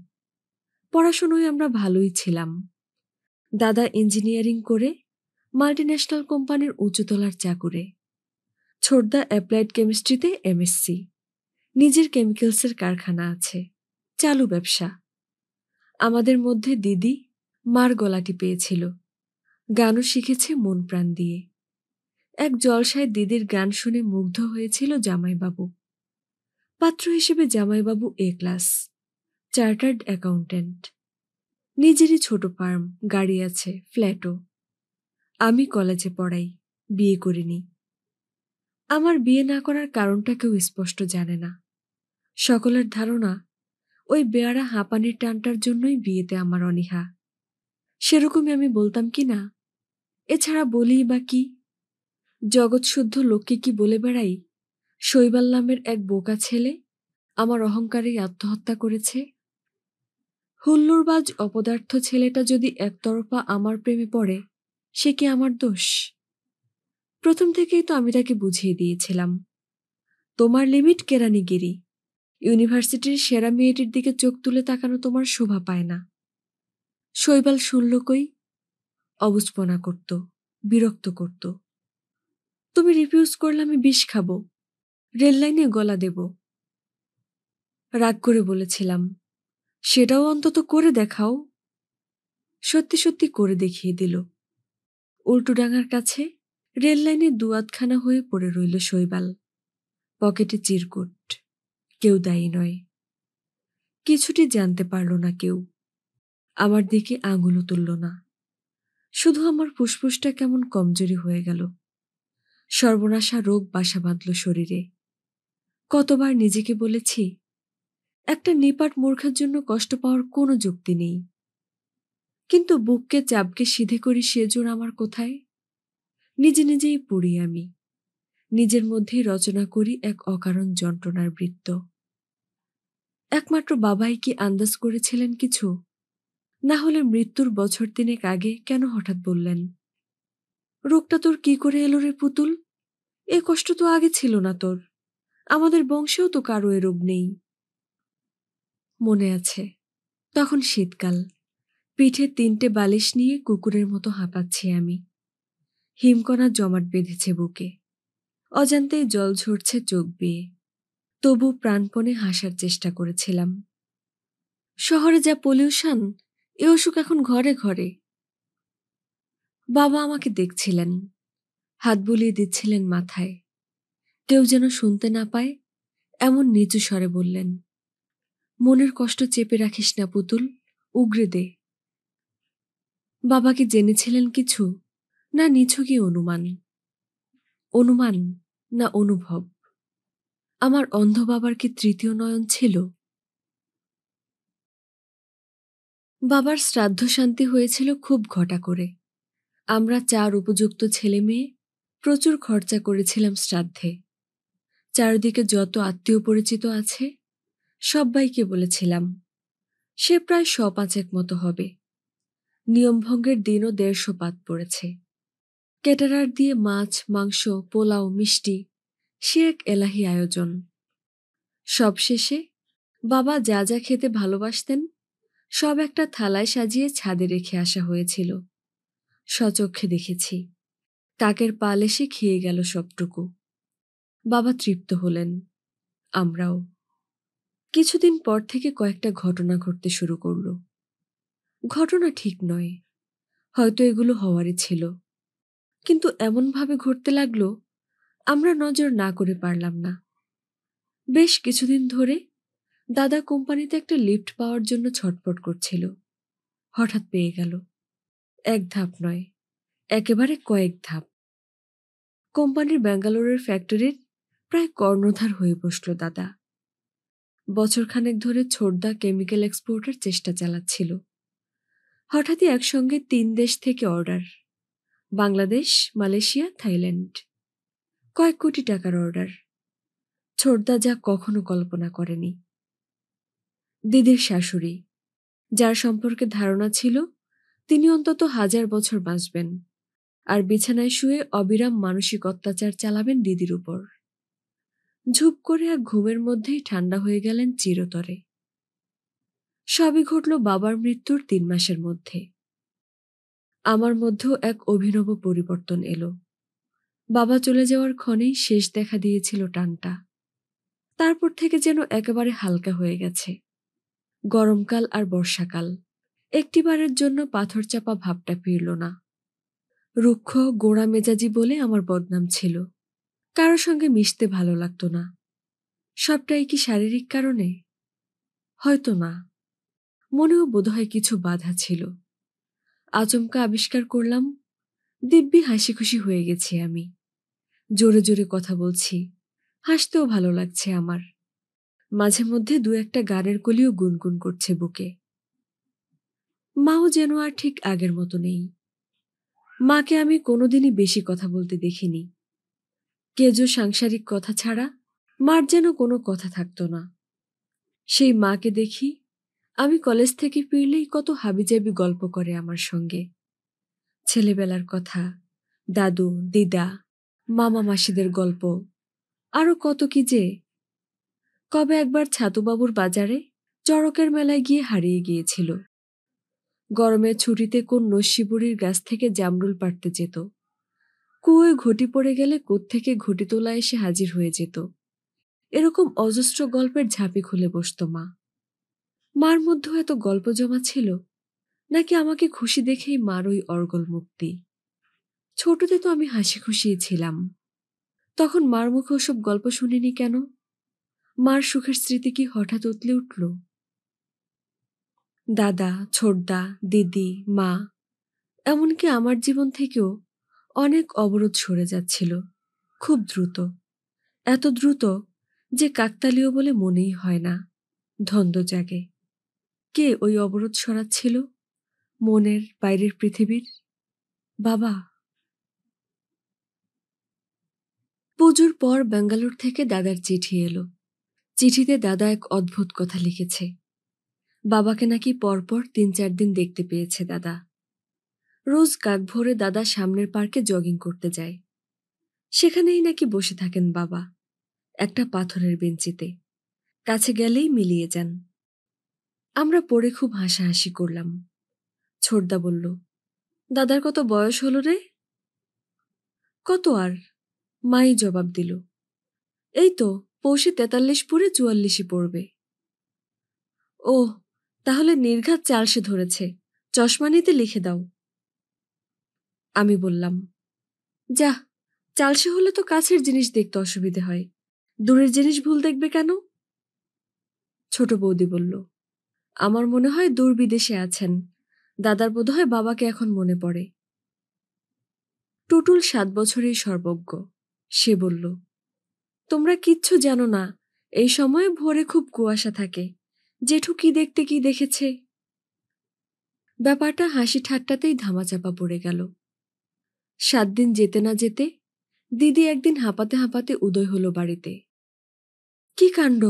S1: পড়াশোনায় আমরা ভালোই ছিলাম। দাদা ইঞ্জিনিয়ারিং করে মাল্টিন্যাশনাল কোম্পানির উঁচুতলার চাকুরে, ছোটদা অ্যাপ্লাইড কেমিস্ট্রিতে এমএসসি, নিজের কেমিক্যালসের কারখানা আছে, চালু ব্যবসা। আমাদের মধ্যে দিদি মার গলাটি পেয়েছিল, গানও শিখেছে মন প্রাণ দিয়ে। এক জলসায় দিদির গান শুনে মুগ্ধ হয়েছিল জামাইবাবু। পাত্র হিসেবে জামাইবাবু এ ক্লাস, চার্টার্ড অ্যাকাউন্ট্যান্ট, নিজেরই ছোট ফার্ম, গাড়ি আছে, ফ্ল্যাটও। আমি কলেজে পড়াই, বিয়ে করিনি। আমার বিয়ে না করার কারণটা কেউ স্পষ্ট জানে না। সকলের ধারণা ওই বেয়ারা হাঁপানির টানটার জন্যই বিয়েতে আমার অনীহা। সেরকমই আমি বলতাম কি না? এছাড়া বলি বা কি? জগৎশুদ্ধ লোককে কি বলে বেড়াই শৈবাল নামের এক বোকা ছেলে আমার অহংকারেই আত্মহত্যা করেছে? হুল্লোড়বাজ অপদার্থ ছেলেটা যদি একতরফা আমার প্রেমে পড়ে, সে কি আমার দোষ? প্রথম থেকেই তো আমি তাকে বুঝিয়ে দিয়েছিলাম, তোমার লিমিট কেরানিগিরি। ইউনিভার্সিটির সেরা মেয়েটির দিকে চোখ তুলে তাকানো তোমার শোভা পায় না। শৈবাল শুনল কই? অবুঝপনা করত, বিরক্ত করত। তুমি রিফিউজ করলে আমি বিষ খাবো, রেল লাইনে গলা দেব। রাগ করে বলেছিলাম, সেটাও অন্তত করে দেখাও। সত্যি সত্যি করে দেখিয়ে দিল। উল্টোডাঙার কাছে রেল লাইনে দুয়াতখানা হয়ে পড়ে রইল শৈবাল, পকেটে চিরকুট। কেউ দায়ী নয়, কিছুটি জানতে পারল না কেউ। আমার দিকে আঙুলও তুলল না। শুধু আমার ফুসফুসটা কেমন কমজোরি হয়ে গেল। সর্বনাশা রোগ বাসা বাঁধল শরীরে। কতবার নিজেকে বলেছি, একটা নিপাট মূর্খের জন্য কষ্ট পাওয়ার কোনো যুক্তি নেই। কিন্তু বুককে চাপকে সিধে করি সে জোর আমার কোথায়? নিজে নিজেই পড়ি আমি, নিজের মধ্যেই রচনা করি এক অকারণ যন্ত্রণার বৃত্ত। একমাত্র বাবাই কি আন্দাজ করেছিলেন কিছু? না হলে মৃত্যুর বছর 3 আগে কেন হঠাৎ বললেন, রোগটা তোর কি করে এলো রে পুতুল? এ কষ্ট তো আগে ছিল না তোর, আমাদের বংশেও তো কারো এ রোগ নেই। মনে আছে, তখন শীতকাল, পিঠে 3টে বালিশ নিয়ে কুকুরের মতো হাঁপাচ্ছি আমি। হিমকণা জমাট বেঁধেছে বুকে। অজান্তেই জল ঝরছে চোখ বেয়ে। তবু প্রাণপণে হাসার চেষ্টা করেছিলাম। শহরে যা পলিউশন, এ অসুখ এখন ঘরে ঘরে। বাবা আমাকে দেখছিলেন, হাত বুলিয়ে দিচ্ছিলেন মাথায়। কেউ যেন শুনতে না পায় এমন নিচু স্বরে বললেন, মনের কষ্ট চেপে রাখিস না পুতুল, উগরে দে। বাবা কি জেনেছিলেন কিছু, না নিছকই অনুমান? অনুমান না অনুভব? আমার অন্ধ বাবার কি তৃতীয় নয়ন ছিল? বাবার শ্রাদ্ধ শান্তি হয়েছিল খুব ঘটা করে। আমরা 4 উপযুক্ত ছেলে মেয়ে প্রচুর খরচা করেছিলাম শ্রাদ্ধে। চারদিকে যত আত্মীয় পরিচিত আছে সব্বাইকে বলেছিলাম। সে প্রায় 100-5 মতো হবে। নিয়মভঙ্গের দিনও 150 পাত পড়েছে। ক্যাটারার দিয়ে মাছ, মাংস, পোলাও, মিষ্টি, সে এক এলাহি আয়োজন। সবশেষে বাবা যা যা খেতে ভালোবাসতেন সব একটা থালায় সাজিয়ে ছাদে রেখে আসা হয়েছিল। সচক্ষে দেখেছি, কাকের পাল এসে খেয়ে গেল সবটুকু। বাবা তৃপ্ত হলেন, আমরাও। কিছুদিন পর থেকে কয়েকটা ঘটনা ঘটতে শুরু করল। ঘটনা ঠিক নয়, হয়তো এগুলো হওয়ারই ছিল, কিন্তু এমনভাবে ঘটতে লাগলো আমরা নজর না করে পারলাম না। বেশ কিছুদিন ধরে দাদা কোম্পানিতে একটা লিফট পাওয়ার জন্য ছটফট করছিল। হঠাৎ পেয়ে গেল। 1 ধাপ নয়, একেবারে কয়েক ধাপ। কোম্পানির ব্যাঙ্গালোরের ফ্যাক্টরির প্রায় কর্ণধার হয়ে বসল দাদা। বছরখানেক ধরে ছোটদা কেমিক্যাল এক্সপোর্টের চেষ্টা চালাচ্ছিল। হঠাৎই একসঙ্গে 3 দেশ থেকে অর্ডার, বাংলাদেশ, মালয়েশিয়া, থাইল্যান্ড। কয়েক কোটি টাকার অর্ডার। ছোটদা যা কখনো কল্পনা করেনি। দিদির শাশুড়ি, যার সম্পর্কে ধারণা ছিল তিনি অন্তত 1000 বছর বাঁচবেন, আর বিছানায় শুয়ে অবিরাম মানসিক অত্যাচার চালাবেন দিদির উপর। ঝুপ করে এক ঘুমের মধ্যেই ঠান্ডা হয়ে গেলেন চিরতরে। সবই ঘটল বাবার মৃত্যুর 3 মাসের মধ্যে। আমার মধ্যেও এক অভিনব পরিবর্তন এলো। বাবা চলে যাওয়ার ক্ষণেই শেষ দেখা দিয়েছিল টানটা। তারপর থেকে যেন একেবারে হালকা হয়ে গেছে। গরমকাল আর বর্ষাকাল একটিবারের জন্য পাথর চাপা ভাবটা ফিরল না। রুক্ষ গোঁড়া মেজাজি বলে আমার বদনাম ছিল। কারো সঙ্গে মিশতে ভালো লাগতো না। সবটাই কি শারীরিক কারণে? হয়তো না, মনেও বোধহয় কিছু বাধা ছিল। আচমকা আবিষ্কার করলাম দিব্যি হাসি খুশি হয়ে গেছি আমি। জোরে জোরে কথা বলছি, হাসতেও ভালো লাগছে আমার। মাঝে মধ্যে 2-1টা গানের কলিও গুনগুন করছে বুকে। মাও যেন আর ঠিক আগের মতো নেই। মাকে আমি কোনোদিনই বেশি কথা বলতে দেখিনি। কেজো সাংসারিক কথা ছাড়া মার যেন কোনো কথা থাকতো না। সেই মাকে দেখি, আমি কলেজ থেকে ফিরলেই কত হাবিজাবি গল্প করে আমার সঙ্গে। ছেলেবেলার কথা, দাদু, দিদা, মামা মাসিদের গল্প, আরো কত কি যে। কবে একবার ছাতুবাবুর বাজারে চড়কের মেলায় গিয়ে হারিয়ে গিয়েছিল। গরমের ছুটিতে কোন নস্যি বুড়ির গাছ থেকে জামরুল পাড়তে যেত। কুয়োয় ঘটি পড়ে গেলে কোত্থেকে ঘটি তোলা এসে হাজির হয়ে যেত। এরকম অজস্র গল্পের ঝাঁপি খুলে বসত মা। মার মধ্যেও এত গল্প জমা ছিল, নাকি আমাকে খুশি দেখেই মার ওই অর্গল মুক্তি? ছোটতে তো আমি হাসি খুশিই ছিলাম, তখন মার মুখে ওসব গল্প শুনিনি কেন? মার সুখের স্মৃতি কি হঠাৎ উতলে উঠল? দাদা, ছোটদা, দিদি, মা, এমনকি আমার জীবন থেকেও অনেক অবরোধ সরে যাচ্ছিল খুব দ্রুত। এত দ্রুত যে কাকতালীয় বলে মনেই হয় না। ধন্দ জাগে। কে ওই অবরোধ সরাচ্ছিল? মনের বাইরের পৃথিবীর বাবা। পুজোর পর ব্যাঙ্গালোর থেকে দাদার চিঠি এলো। চিঠিতে দাদা এক অদ্ভুত কথা লিখেছে। বাবাকে নাকি পরপর 3-4 দিন দেখতে পেয়েছে দাদা। রোজ কাক ভোরে দাদা সামনের পার্কে জগিং করতে যায়। সেখানেই নাকি বসে থাকেন বাবা, একটা পাথরের বেঞ্চিতে। কাছে গেলেই মিলিয়ে যান। আমরা পড়ে খুব হাসাহাসি করলাম। ছোটদা বলল, দাদার কত বয়স হলো রে? কত আর? মাই জবাব দিল, এই তো পৌষে ৪৩ পুরে ৪৪ই পড়বে। ও, তাহলে নির্ঘাত চালসে ধরেছে, চশমা নিতে লিখে দাও। আমি বললাম, যাহ, চালসে হলে তো কাছের জিনিস দেখতে অসুবিধে হয়, দূরের জিনিস ভুল দেখবে কেন? ছোট বৌদি বলল, আমার মনে হয় দূর বিদেশে আছেন, দাদার বোধহয় বাবাকে এখন মনে পড়ে। টুটুল ৭ বছরেই সর্বজ্ঞ। সে বলল, তোমরা কিচ্ছু জানো না, এই সময়ে ভোরে খুব কুয়াশা থাকে, জেঠু কি দেখতে কি দেখেছে। ব্যাপারটা হাসি ঠাট্টাতেই ধামাচাপা পড়ে গেল। ৭ দিন যেতে না যেতে দিদি একদিন হাঁপাতে হাঁপাতে উদয় হলো বাড়িতে। কি কাণ্ড,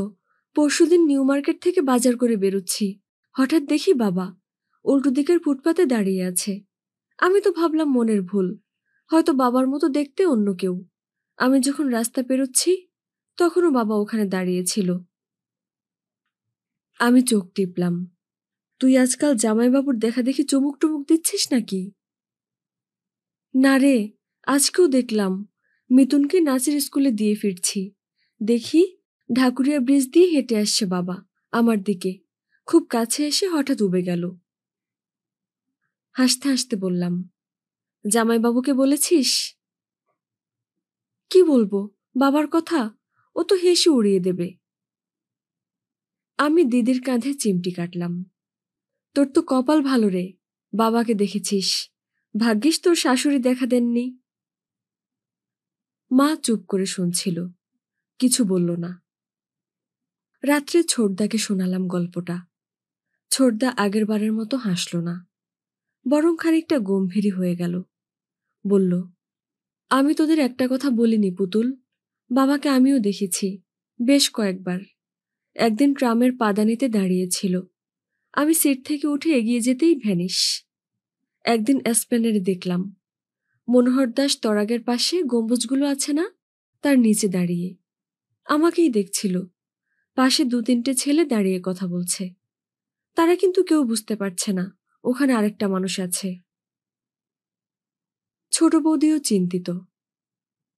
S1: পরশুদিন নিউ মার্কেট থেকে বাজার করে বেরোচ্ছি, হঠাৎ দেখি বাবা উল্টো দিকের ফুটপাতে দাঁড়িয়ে আছে। আমি তো ভাবলাম মনের ভুল, হয়তো বাবার মতো দেখতে অন্য কেউ। আমি যখন রাস্তা পেরোচ্ছি তখনও বাবা ওখানে দাঁড়িয়েছিল। আমি চোখ টিপলাম, তুই আজকাল জামাইবাবুর দেখা দেখি চুমুক টুমুক দিচ্ছিস নাকি? না রে, আজকেও দেখলাম মিতুনকে নাচের স্কুলে দিয়ে ফিরছি, দেখি ঢাকুরিয়া ব্রিজ দিয়ে হেঁটে আসছে বাবা আমার দিকে, খুব কাছে এসে হঠাৎ উবে গেল। হাসতে হাসতে বললাম, জামাইবাবুকে বলেছিস? কি বলবো, বাবার কথা ও তো হেসে উড়িয়ে দেবে। আমি দিদির কাঁধে চিমটি কাটলাম, তোর তো কপাল ভালো রে, বাবাকে দেখেছিস, ভাগ্যিস তোর শাশুড়ি দেখা দেননি। মা চুপ করে শুনছিল, কিছু বলল না। রাত্রে ছোটদাকে শোনালাম গল্পটা। ছোটদা আগের বারের মতো হাসল না, বরং খানিকটা গম্ভীরই হয়ে গেল। বলল, আমি তোদের একটা কথা বলিনি পুতুল, বাবাকে আমিও দেখেছি বেশ কয়েকবার। একদিন ট্রামের পাদানিতে দাঁড়িয়েছিল, আমি সিট থেকে উঠে এগিয়ে যেতেই ভ্যানিশ। একদিন এসপ্ল্যানেডে দেখলাম, মনোহর দাস তরাগের পাশে গম্বুজগুলো আছে না, তার নিচে দাঁড়িয়ে আমাকেই দেখছিল। পাশে ২-৩টে ছেলে দাঁড়িয়ে কথা বলছে, তারা কিন্তু কেউ বুঝতে পারছে না ওখানে আরেকটা মানুষ আছে। ছোট বৌদিও চিন্তিত।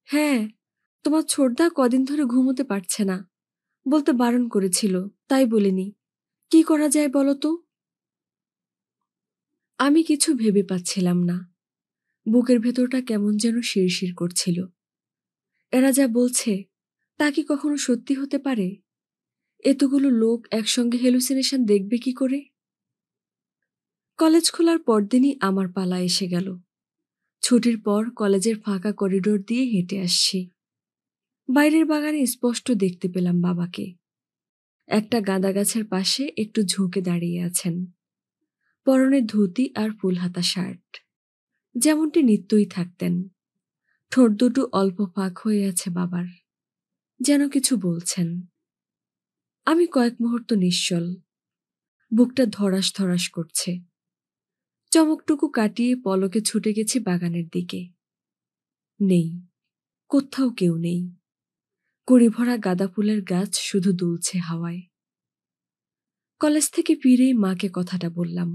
S1: হ্যাঁ, তোমার ছোটদা কদিন ধরে ঘুমোতে পারছে না, বলতে বারণ করেছিল, তাই বলিনি। কি করা যায় বলো তো? আমি কিছু ভেবে পাচ্ছিলাম না, বুকের ভেতরটা কেমন যেন শিরশির করছিল। এরা যা বলছে তা কি কখনো সত্যি হতে পারে? এতগুলো লোক একসঙ্গে হেলুসিনেশন দেখবে কি করে? কলেজ খোলার পরদিনই আমার পালা এসে গেল। ছুটির পর কলেজের ফাঁকা করিডোর দিয়ে হেঁটে আসছি। বাইরের বাগানে স্পষ্ট দেখতে পেলাম বাবাকে। একটা গাঁদা গাছের পাশে একটু ঝুঁকে দাঁড়িয়ে আছেন, পরনে ধুতি আর ফুলহাতা শার্ট, যেমনটি নিত্যই থাকতেন। ঠোঁট দুটো অল্প ফাঁক হয়ে আছে বাবার, যেন কিছু বলছেন। আমি কয়েক মুহূর্ত নিশ্চল, বুকটা ধড়াস ধড়াস করছে। চমকটুকু কাটিয়ে পলকে ছুটে গেছি বাগানের দিকে। নেই, কোথাও কেউ নেই। কুড়িভরা গাঁদা ফুলের গাছ শুধু দুলছে হাওয়ায়। কলেজ থেকে ফিরেই মাকে কথাটা বললাম।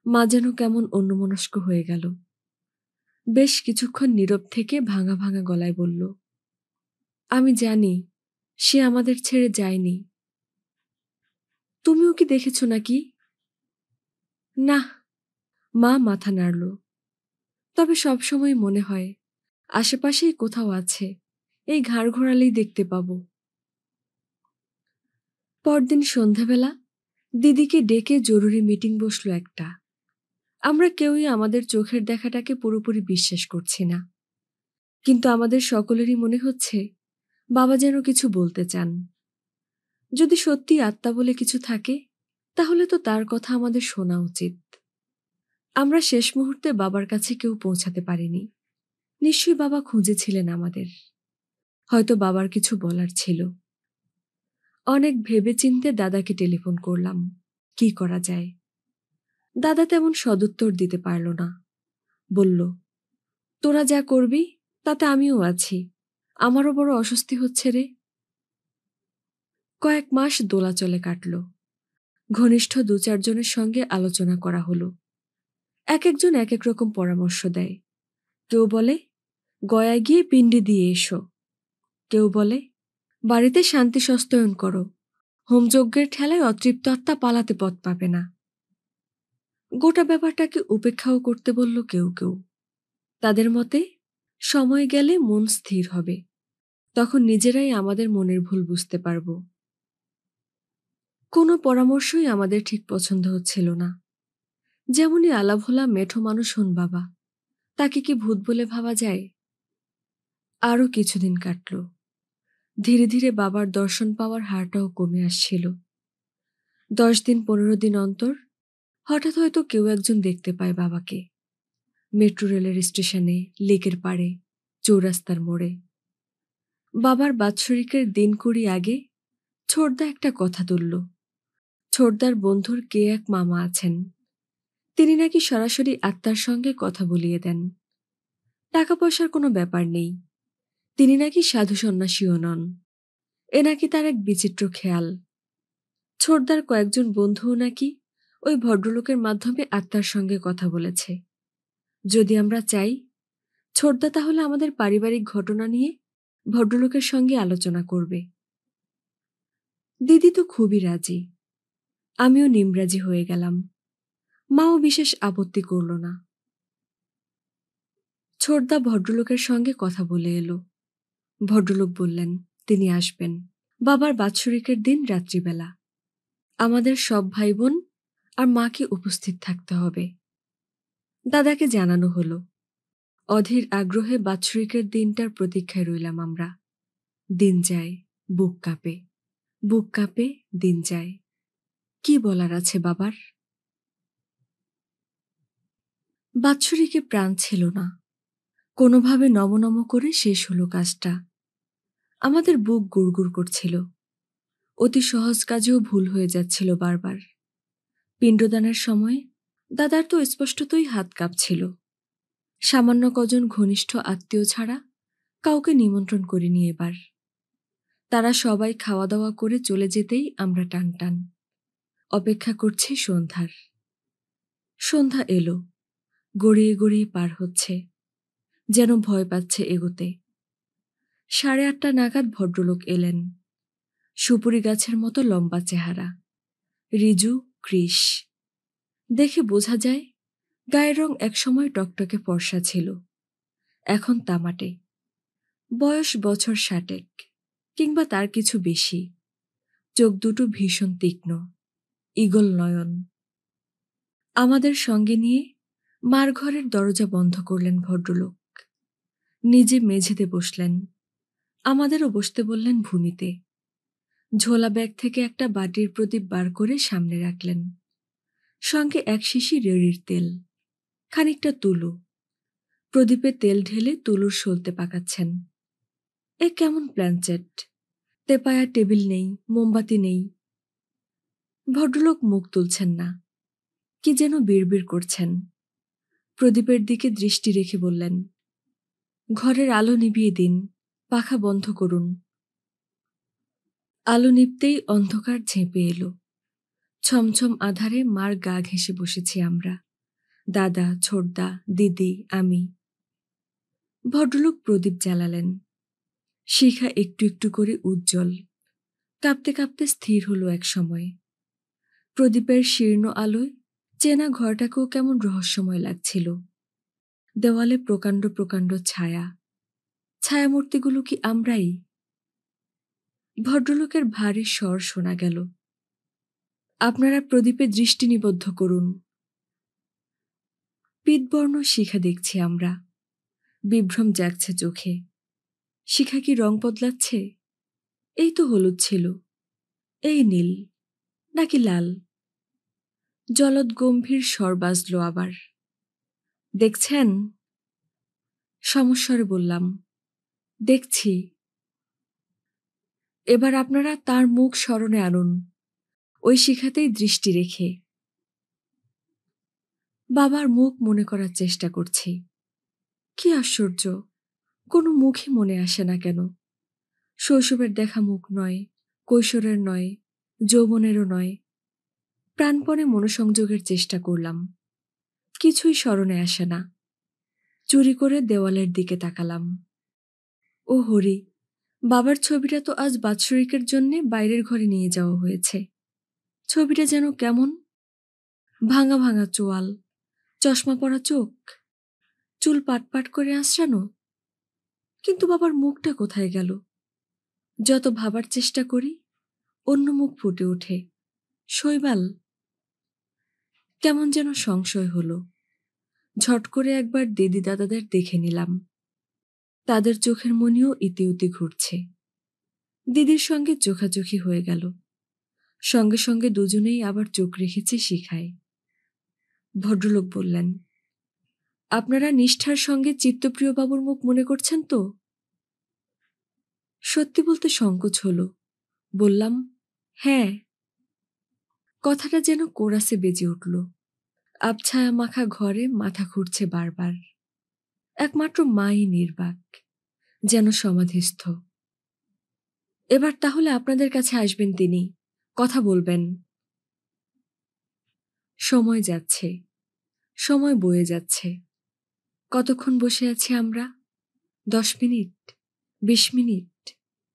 S1: মা যেন কেমন অন্যমনস্ক হয়ে গেল। বেশ কিছুক্ষণ নীরব থেকে ভাঙা ভাঙা গলায় বলল, আমি জানি সে আমাদের ছেড়ে যায়নি। তুমিও কি দেখেছ নাকি? না, মা মাথা নাড়ল। তবে সবসময় মনে হয় আশেপাশেই কোথাও আছে, এই ঘাড় ঘোরালেই দেখতে পাবো। পরদিন সন্ধ্যাবেলা দিদিকে ডেকে জরুরি মিটিং বসলো একটা। আমরা কেউই আমাদের চোখের দেখাটাকে পুরোপুরি বিশ্বাস করছি না, কিন্তু আমাদের সকলেরই মনে হচ্ছে বাবা যেন কিছু বলতে চান। যদি সত্যি আত্মা বলে কিছু থাকে, তাহলে তো তার কথা আমাদের শোনা উচিত। আমরা শেষ মুহূর্তে বাবার কাছে কেউ পৌঁছাতে পারিনি। নিশ্চয়ই বাবা খুঁজেছিলেন আমাদের, হয়তো বাবার কিছু বলার ছিল। অনেক ভেবেচিন্তে দাদাকে টেলিফোন করলাম, কি করা যায়। দাদা তেমন সদুত্তর দিতে পারল না। বলল, তোরা যা করবি তাতে আমিও আছি, আমারও বড় অস্বস্তি হচ্ছে রে। কয়েক মাস দোলাচলে কাটল। ঘনিষ্ঠ ২-৪ জনের সঙ্গে আলোচনা করা হলো। এক একজন এক এক রকম পরামর্শ দেয়। কেউ বলে গয়ায় গিয়ে পিণ্ডি দিয়ে এসো। কেউ বলে, বাড়িতে শান্তি সস্তায়ন করো, হোমযজ্ঞের ঠেলায় অতৃপ্ত আত্মা পালাতে পথ পাবে না। গোটা ব্যাপারটাকে উপেক্ষাও করতে বলল কেউ কেউ। তাদের মতে সময় গেলে মন স্থির হবে, তখন নিজেরাই আমাদের মনের ভুল বুঝতে পারব। কোনো পরামর্শই আমাদের ঠিক পছন্দ হচ্ছিল না। যেমনই আলাভোলা মেঠো মানুষ হন বাবা, তাকে কি ভূত বলে ভাবা যায়? আরও কিছুদিন কাটল। ধীরে ধীরে বাবার দর্শন পাওয়ার হারটাও কমে আসছিল। 10 দিন 15 দিন অন্তর হঠাৎ হয়তো কেউ একজন দেখতে পায় বাবাকে, মেট্রো রেলের স্টেশনে, লেকের পাড়ে, চৌরাস্তার মোড়ে। বাবার বাৎসরিকের দিন 20 আগে ছোটদা একটা কথা তুলল। ছোটদার বন্ধুর কে এক মামা আছেন, তিনি নাকি সরাসরি আত্মার সঙ্গে কথা বলিয়ে দেন। টাকা পয়সার কোনো ব্যাপার নেই, তিনি নাকি সাধু সন্ন্যাসীও নন। এ নাকি তার এক বিচিত্র খেয়াল। ছোটদার কয়েকজন বন্ধুও নাকি ওই ভদ্রলোকের মাধ্যমে আত্মার সঙ্গে কথা বলেছে। যদি আমরা চাই, ছোটদা তাহলে আমাদের পারিবারিক ঘটনা নিয়ে ভদ্রলোকের সঙ্গে আলোচনা করবে। দিদি তো খুবই রাজি, আমিও নিমরাজি হয়ে গেলাম। মাও বিশেষ আপত্তি করল না। ছোটদা ভদ্রলোকের সঙ্গে কথা বলে এলো। ভদ্রলোক বললেন তিনি আসবেন বাবার বাৎসরিকের দিন রাত্রিবেলা। আমাদের সব ভাই বোন আর মাকে উপস্থিত থাকতে হবে। দাদাকে জানানো হলো। অধীর আগ্রহে বাৎসরিকের দিনটার প্রতীক্ষায় রইলাম আমরা। দিন যায়, বুক কাঁপে, বুক কাঁপে, দিন যায়। কি বলার আছে বাবার? বাৎসরিকে প্রাণ ছিল না, কোনোভাবে নমনম করে শেষ হলো কাজটা। আমাদের বুক গুড়গুড় করছিল। অতি সহজ কাজেও ভুল হয়ে যাচ্ছিল বারবার। পিণ্ডদানের সময় দাদার তো স্পষ্টতই হাত কাঁপছিল। সামান্য কজন ঘনিষ্ঠ আত্মীয় ছাড়া কাউকে নিমন্ত্রণ করিনি এবার। তারা সবাই খাওয়া দাওয়া করে চলে যেতেই আমরা টান টান অপেক্ষা করছি সন্ধ্যার। সন্ধ্যা এলো, গড়িয়ে গড়িয়ে পার হচ্ছে, যেন ভয় পাচ্ছে এগোতে। 8:30 নাগাদ ভদ্রলোক এলেন। সুপুরি গাছের মতো লম্বা চেহারা, রিজু কৃশ। দেখে বোঝা যায় গায়ের রং একসময় টকটকে ফর্সা ছিল, এখন তামাটে। বয়স বছর 60 কিংবা তার কিছু বেশি। চোখ দুটো ভীষণ তীক্ষ্ণ, ঈগল নয়ন। আমাদের সঙ্গে নিয়ে মার ঘরের দরজা বন্ধ করলেন ভদ্রলোক। নিজে মেঝেতে বসলেন, আমাদেরও বসতে বললেন ভূমিতে। ঝোলা ব্যাগ থেকে একটা বাটির প্রদীপ বার করে সামনে রাখলেন, সঙ্গে 1 শিশি রেড়ির তেল, খানিকটা তুলো। প্রদীপে তেল ঢেলে তুলোর সলতে পাকাচ্ছেন। এ কেমন প্ল্যানচেট! তেপায়া টেবিল নেই, মোমবাতি নেই। ভদ্রলোক মুখ তুলছেন না, কি যেন বিড়বিড় করছেন। প্রদীপের দিকে দৃষ্টি রেখে বললেন, ঘরের আলো নিভিয়ে দিন, পাখা বন্ধ করুন। আলো নিভতেই অন্ধকার ঝেঁপে এলো। ছমছম আধারে মার গা ঘেঁষে বসেছি আমরা, দাদা, ছোটদা, দিদি, আমি। ভদ্রলোক প্রদীপ জ্বালালেন। শিখা একটু একটু করে উজ্জ্বল, কাঁপতে কাঁপতে স্থির হলো এক সময়। প্রদীপের শীর্ণ আলোয় চেনা ঘরটাকেও কেমন রহস্যময় লাগছিল। দেওয়ালে প্রকাণ্ড প্রকাণ্ড ছায়া, ছায়ামূর্তিগুলো কি আমরাই? ভদ্রলোকের ভারী স্বর শোনা গেল, আপনারা প্রদীপে দৃষ্টি নিবদ্ধ করুন। পীতবর্ণ শিখা দেখছি আমরা, বিভ্রম জাগছে চোখে। শিখা কি রং বদলাচ্ছে? এই তো হলুদ ছিল, এই নীল, নাকি লাল? জলদ গম্ভীর স্বর বাজল আবার, দেখছেন? সমস্বরে বললাম, দেখছি। এবার আপনারা তার মুখ স্মরণে আনুন, ওই শিখাতেই দৃষ্টি রেখে। বাবার মুখ মনে করার চেষ্টা করছি। কি আশ্চর্য, কোনো মুখই মনে আসে না কেন? শৈশবের দেখা মুখ নয়, কৈশোরের নয়, যৌবনেরও নয়। প্রাণপণে মনোসংযোগের চেষ্টা করলাম, কিছুই স্মরণে আসে না। চুরি করে দেওয়ালের দিকে তাকালাম। ও হরি, বাবার ছবিটা তো আজ বাৎসরিকের জন্যে বাইরের ঘরে নিয়ে যাওয়া হয়েছে। ছবিটা যেন কেমন ভাঙা ভাঙা চোয়াল, চশমা পরা চোখ, চুল পাট পাট করে আঁচড়ানো। কিন্তু বাবার মুখটা কোথায় গেল? যত ভাবার চেষ্টা করি অন্য মুখ ফুটে ওঠে, শৈবাল। কেমন যেন সংশয় হলো। ঝট করে একবার দিদি দাদাদের দেখে নিলাম। তাদের চোখের মনিও ইতিউতি ঘুরছে। দিদির সঙ্গে চোখাচোখি হয়ে গেল। সঙ্গে সঙ্গে দুজনেই আবার চোখ রেখেছে শিখায়। ভদ্রলোক বললেন, আপনারা নিষ্ঠার সঙ্গে চিত্তপ্রিয় বাবুর মুখ মনে করছেন তো? সত্যি বলতে সংকোচ হলো। বললাম, হ্যাঁ। কথাটা যেন কোরাসে বেজে উঠল। আবছায়া মাখা ঘরে মাথা ঘুরছে বারবার। একমাত্র মাই নির্বাক, যেন সমাধিস্থ। এবার তাহলে আপনাদের কাছে আসবেন তিনি, কথা বলবেন। সময় যাচ্ছে, সময় বয়ে যাচ্ছে। কতক্ষণ বসে আছি আমরা? 10 মিনিট, 20 মিনিট,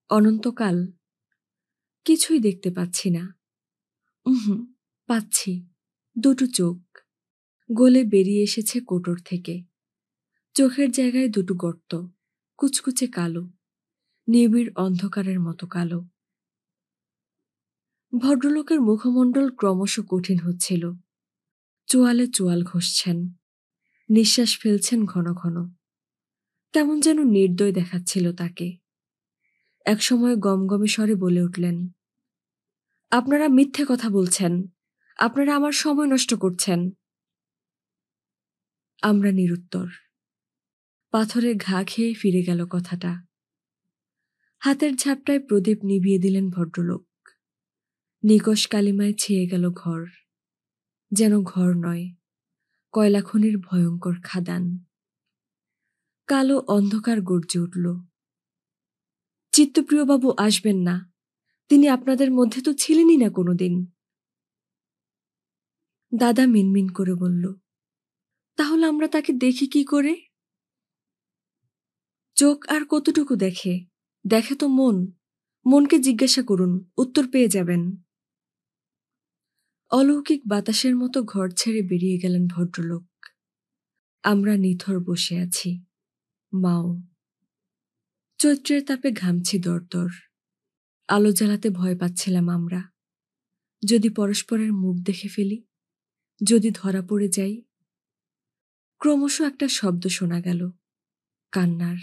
S1: অনন্তকাল। কিছুই দেখতে পাচ্ছি না। পাচ্ছি, দুটো চোখ গলে বেরিয়ে এসেছে কোটর থেকে। চোখের জায়গায় দুটো গর্ত, কুচকুচে কালো, নিবিড় অন্ধকারের মতো কালো। ভদ্রলোকের মুখমণ্ডল ক্রমশ কঠিন হচ্ছিল। চোয়ালে চোয়াল ঘষছেন, নিঃশ্বাস ফেলছেন ঘন ঘন। কেমন যেন নির্দয় দেখাচ্ছিল তাকে। একসময় গমগমে স্বরে বলে উঠলেন, আপনারা মিথ্যে কথা বলছেন, আপনারা আমার সময় নষ্ট করছেন। আমরা নিরুত্তর। পাথরে ঘা খেয়ে ফিরে গেল কথাটা। হাতের ঝাপটায় প্রদীপ নিভিয়ে দিলেন ভদ্রলোক। নিকষ কালিমায় ছেয়ে গেল ঘর। যেন ঘর নয়, কয়লাখনির ভয়ঙ্কর খাদান। কালো অন্ধকার গর্জে উঠল। চিত্তপ্রিয়বাবু আসবেন না, তিনি আপনাদের মধ্যে তো ছিলেনই না কোনোদিন। দাদা মিনমিন করে বলল, তাহলে আমরা তাকে দেখি কি করে? চোখ আর কতটুকু দেখে? দেখে তো মন। মনকে জিজ্ঞাসা করুন, উত্তর পেয়ে যাবেন। অলৌকিক বাতাসের মতো ঘর ছেড়ে বেরিয়ে গেলেন ভদ্রলোক। আমরা নিথর বসে আছি, মাও। চৈত্রের তাপে ঘামছি দরদর। আলো জ্বালাতে ভয় পাচ্ছিলাম আমরা। যদি পরস্পরের মুখ দেখে ফেলি, যদি ধরা পড়ে যাই। ক্রমশ একটা শব্দ শোনা গেল, কান্নার।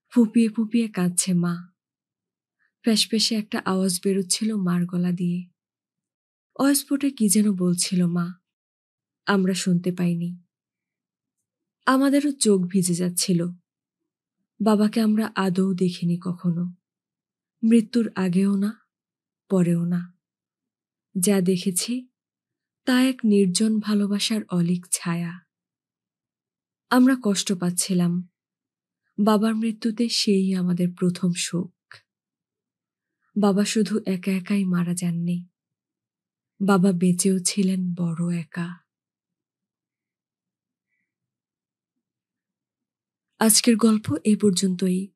S1: ফুপিয়ে ফুপিয়ে কাঁদছে মা। ফ্যাসফ্যাসে একটা আওয়াজ বেরোচ্ছিল মার গলা দিয়ে। অস্ফুটে কি যেন বলছিল মা, আমরা শুনতে পাইনি। আমাদেরও চোখ ভিজে যাচ্ছিল। বাবাকে আমরা আদৌ দেখিনি কখনো, মৃত্যুর আগেও না, পরেও না। যা দেখেছি তা এক নির্জন ভালোবাসার অলীক ছায়া। আমরা কষ্ট পাচ্ছিলাম। বাবার মৃত্যুতে সেই আমাদের প্রথম শোক। বাবা শুধু একা একাই মারা যাননি, বাবা বেঁচেও ছিলেন বড় একা। আজকের গল্প এই পর্যন্তই।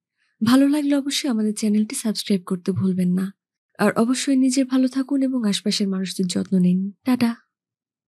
S1: ভালো লাগলে অবশ্যই আমাদের চ্যানেলটি সাবস্ক্রাইব করতে ভুলবেন না। আর অবশ্যই নিজে ভালো থাকুন এবং আশপাশের মানুষদের যত্ন নিন। টাটা।